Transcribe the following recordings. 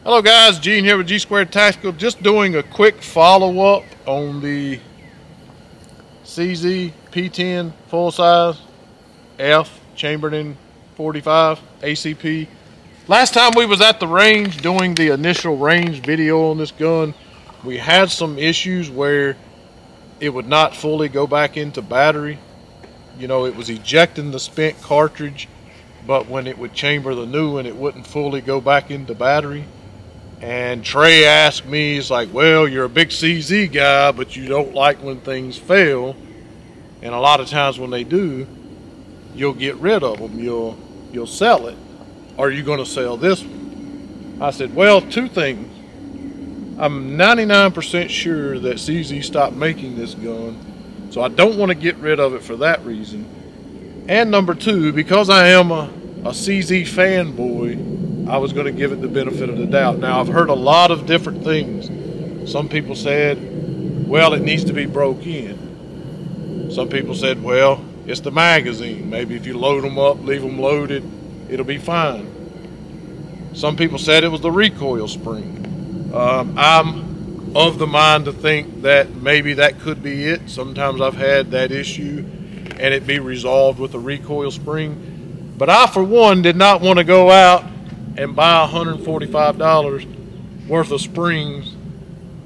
Hello guys, Gene here with G Squared Tactical. Just doing a quick follow-up on the CZ P-10 full-size F chambered in 45 ACP. Last time we was at the range doing the initial range video on this gun, we had some issues where it would not fully go back into battery. You know, it was ejecting the spent cartridge, but when it would chamber the new one, it wouldn't fully go back into battery. And Trey asked me, he's like, well, you're a big CZ guy, but you don't like when things fail. And a lot of times when they do, you'll get rid of them. You'll sell it. Are you going to sell this one? I said, well, two things. I'm 99% sure that CZ stopped making this gun, so I don't want to get rid of it for that reason. And number two, because I am a CZ fanboy, I was going to give it the benefit of the doubt. Now, I've heard a lot of different things. Some people said, well, it needs to be broke in. Some people said, well, it's the magazine. Maybe if you load them up, leave them loaded, it'll be fine. Some people said it was the recoil spring. I'm of the mind to think that maybe that could be it. Sometimes I've had that issue and it be resolved with a recoil spring. But I, for one, did not want to go out and buy $145 worth of springs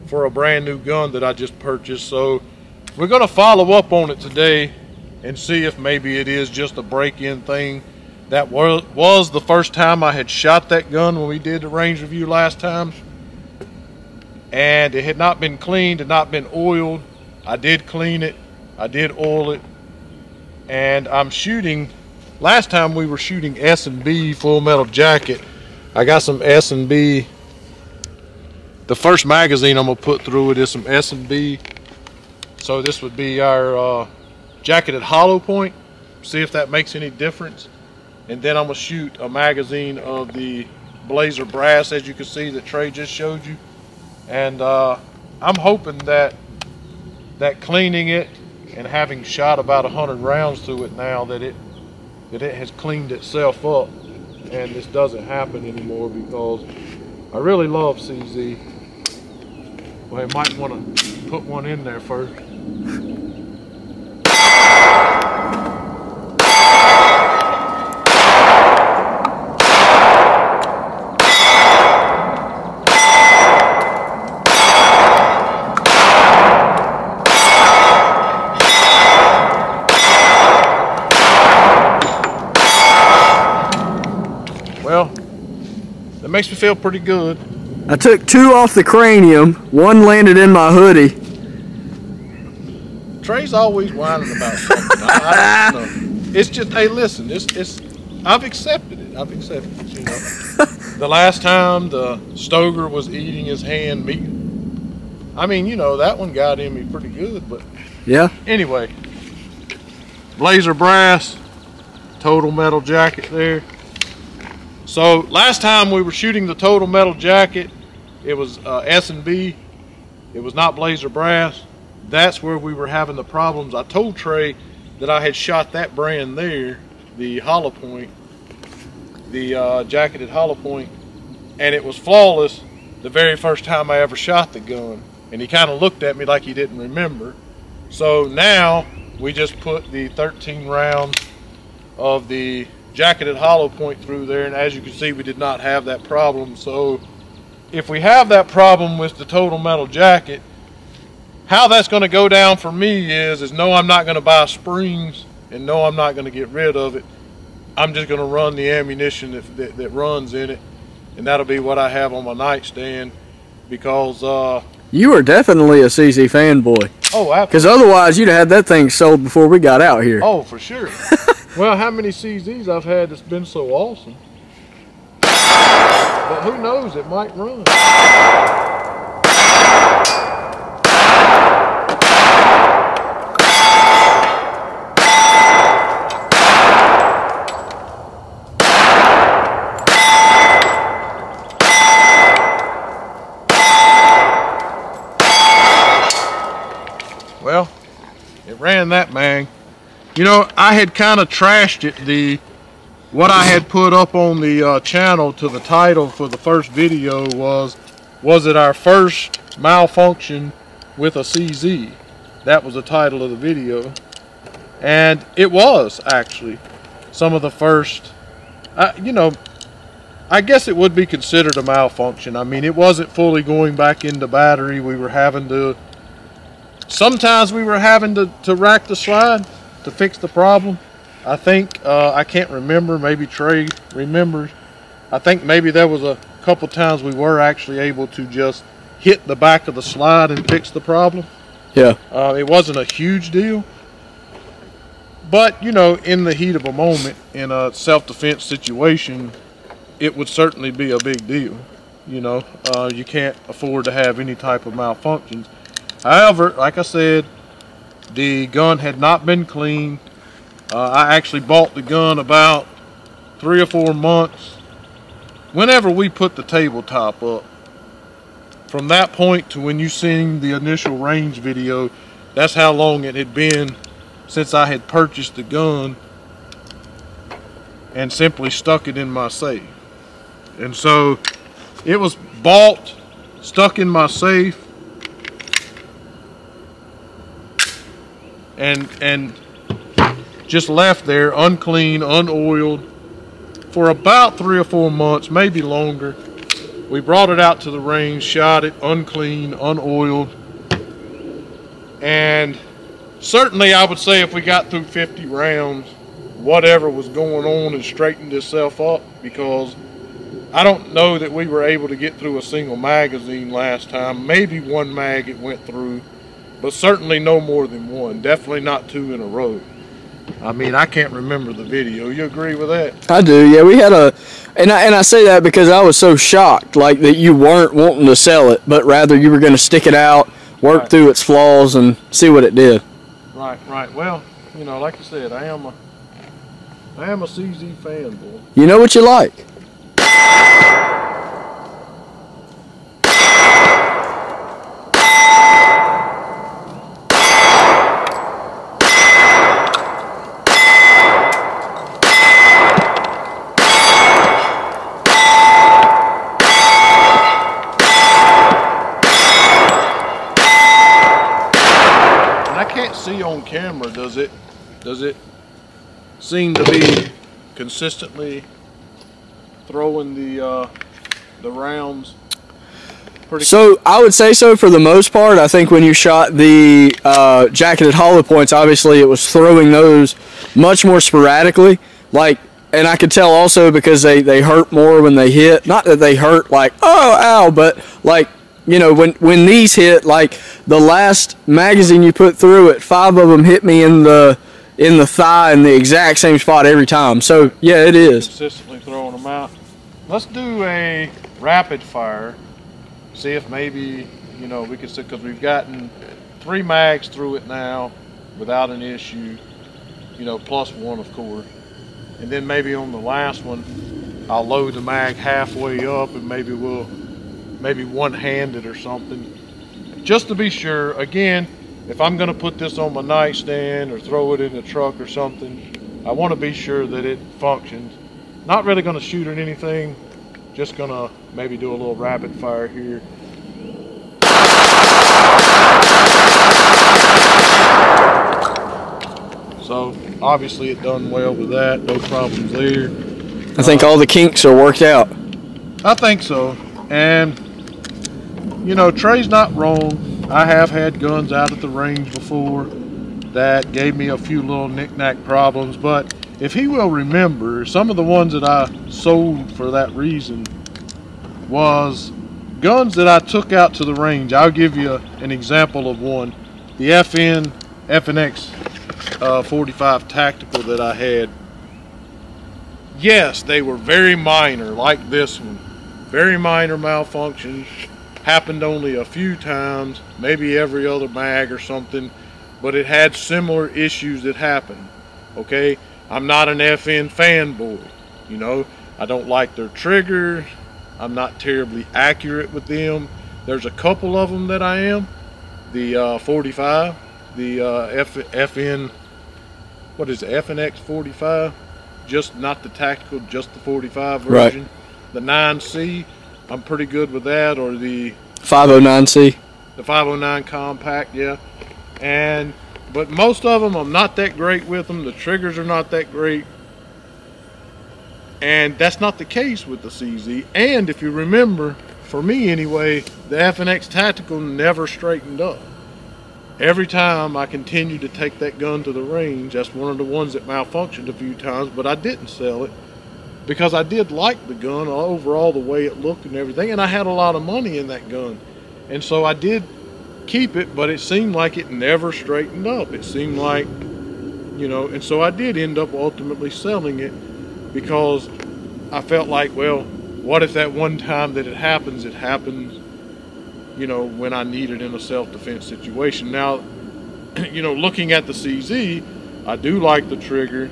for a brand new gun that I just purchased. So we're going to follow up on it today and see if maybe it is just a break-in thing. That was the first time I had shot that gun when we did the range review last time, and it had not been cleaned, had not been oiled. I did clean it, I did oil it, and I'm shooting. Last time we were shooting S&B full metal jacket. I got some S&B. The first magazine I'm gonna put through it is some S&B. So this would be our jacketed hollow point. See if that makes any difference. And then I'm gonna shoot a magazine of the Blazer brass, as you can see, that Trey just showed you. And I'm hoping that cleaning it and having shot about 100 rounds through it now, that it has cleaned itself up and this doesn't happen anymore, because I really love CZ. Well, I might want to put one in there first. Well, that makes me feel pretty good. I took 2 off the cranium, 1 landed in my hoodie. Trey's always whining about something. I don't know. It's just, hey, listen, I've accepted it. I've accepted it, you know. The last time the Stoker was eating his hand meat, I mean, you know, that one got in me pretty good, but yeah. Anyway, Blazer brass, total metal jacket there. So last time we were shooting the total metal jacket, it was S&B. It was not Blazer brass. That's where we were having the problems. I told Trey that I had shot that brand there, the hollow point, the jacketed hollow point, and it was flawless the very first time I ever shot the gun. And he kind of looked at me like he didn't remember. So now we just put the 13 rounds of the jacketed hollow point through there, and as you can see, we did not have that problem. So if we have that problem with the total metal jacket, how that's going to go down for me is no, I'm not going to buy springs, and no, I'm not going to get rid of it. I'm just going to run the ammunition that runs in it, and that'll be what I have on my nightstand. Because you are definitely a CZ fanboy. Oh, absolutely. Because otherwise you'd have had that thing sold before we got out here. Oh, for sure. Well, how many CZs I've had that's been so awesome. But who knows, it might run. Well, it ran that mag. You know, I had kind of trashed it the what I had put up on the channel to the title for the first video was it our first malfunction with a CZ? That was the title of the video. And it was actually some of the first, you know, I guess it would be considered a malfunction. I mean, it wasn't fully going back into battery. We were having to, sometimes we were having to rack the slide to fix the problem. I think, I can't remember, maybe Trey remembers. I think maybe there was a couple times we were actually able to just hit the back of the slide and fix the problem. Yeah. It wasn't a huge deal. But, you know, in the heat of a moment, in a self-defense situation, it would certainly be a big deal. You know, you can't afford to have any type of malfunctions. However, like I said, the gun had not been cleaned. I actually bought the gun about 3 or 4 months whenever we put the tabletop up. From that point to when you seen the initial range video, that's how long it had been since I had purchased the gun and simply stuck it in my safe. And so it was bought, stuck in my safe, and just left there unclean, unoiled for about 3 or 4 months, maybe longer. We brought it out to the range, shot it unclean, unoiled, and certainly I would say if we got through 50 rounds, whatever was going on had straightened itself up, because I don't know that we were able to get through a single magazine last time. Maybe one mag it went through, but certainly no more than one. Definitely not 2 in a row. I mean, I can't remember the video. You agree with that? I do. Yeah, we had a, and I say that because I was so shocked, like, that you weren't wanting to sell it, but rather you were going to stick it out, work Right. through its flaws, and see what it did. Right, right. Well, you know, like I said, I am a CZ fanboy. You know what you like. See on camera, does it seem to be consistently throwing the rounds pretty? So I would say so for the most part. I think when you shot the jacketed hollow points, obviously it was throwing those much more sporadically, like, and I could tell also because they hurt more when they hit. Not that they hurt like, oh, ow, but like, you know, when these hit, like the last magazine you put through it, 5 of them hit me in the thigh in the exact same spot every time. So yeah, it is. Consistently throwing them out. Let's do a rapid fire. See if maybe, you know, we can see, because we've gotten 3 mags through it now without an issue, you know, plus 1 of course. And then maybe on the last one, I'll load the mag halfway up and maybe we'll one-handed or something, just to be sure. Again, if I'm going to put this on my nightstand or throw it in the truck or something, I want to be sure that it functions. Not really going to shoot at anything, just going to maybe do a little rapid fire here. So obviously it done well with that, no problems there. I think all the kinks are worked out. I think so. And you know, Trey's not wrong. I have had guns out at the range before that gave me a few little knick-knack problems, but if he will remember, some of the ones that I sold for that reason was guns that I took out to the range. I'll give you an example of one. The FNX 45 Tactical that I had. Yes, they were very minor, like this one. Very minor malfunctions. Happened only a few times, maybe every other mag or something, but it had similar issues that happened. Okay, I'm not an FN fanboy, you know, I don't like their triggers, I'm not terribly accurate with them. There's a couple of them that I am. The 45, the FN, what is it, FNX 45, just not the tactical, just the 45 version. Right. The 9C, I'm pretty good with that, or the 509C. The 509 compact, yeah. But most of them, I'm not that great with them. The triggers are not that great. And that's not the case with the CZ. And if you remember, for me anyway, the FNX Tactical never straightened up. Every time I continued to take that gun to the range, that's one of the ones that malfunctioned a few times, but I didn't sell it because I did like the gun overall, the way it looked and everything, and I had a lot of money in that gun. And so I did keep it, but it seemed like it never straightened up. It seemed like, you know, and so I did end up ultimately selling it because I felt like, well, what if that one time that it happens, you know, when I need it in a self-defense situation. Now, you know, looking at the CZ, I do like the trigger,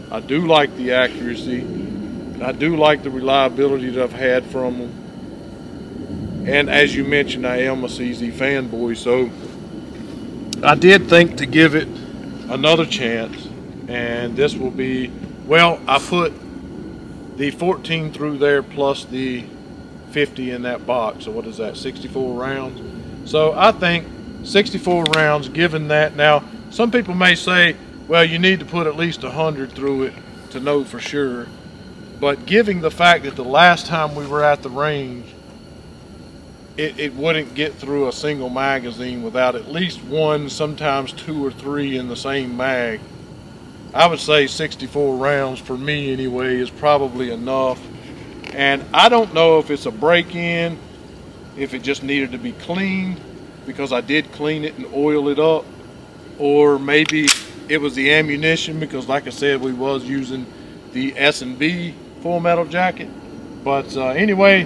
I do like the accuracy, and I do like the reliability that I've had from them. And as you mentioned, I am a CZ fanboy, so I did think to give it another chance. And this will be, well, I put the 14 through there plus the 50 in that box. So what is that, 64 rounds? So I think 64 rounds, given that. Now, some people may say, well, you need to put at least 100 through it to know for sure. But given the fact that the last time we were at the range, it wouldn't get through a single magazine without at least one, sometimes two or three in the same mag. I would say 64 rounds for me anyway is probably enough. And I don't know if it's a break-in, if it just needed to be cleaned, because I did clean it and oil it up, or maybe it was the ammunition, because like I said, we was using the S&B full metal jacket. But anyway,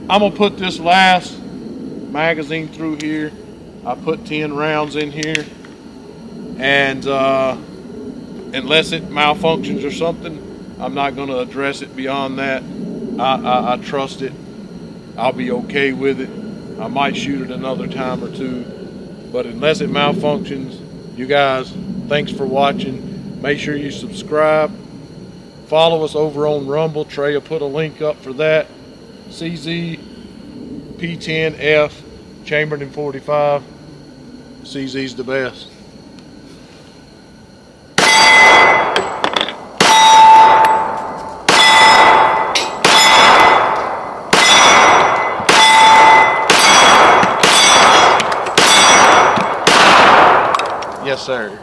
I'm gonna put this last magazine through here. I put 10 rounds in here, and unless it malfunctions or something, I'm not gonna address it beyond that. I trust it. I'll be okay with it. I might shoot it another time or two, but unless it malfunctions, you guys, thanks for watching. Make sure you subscribe. Follow us over on Rumble. Trey will put a link up for that. CZ, P-10F, Chambered 45. CZ's the best. Yes, sir.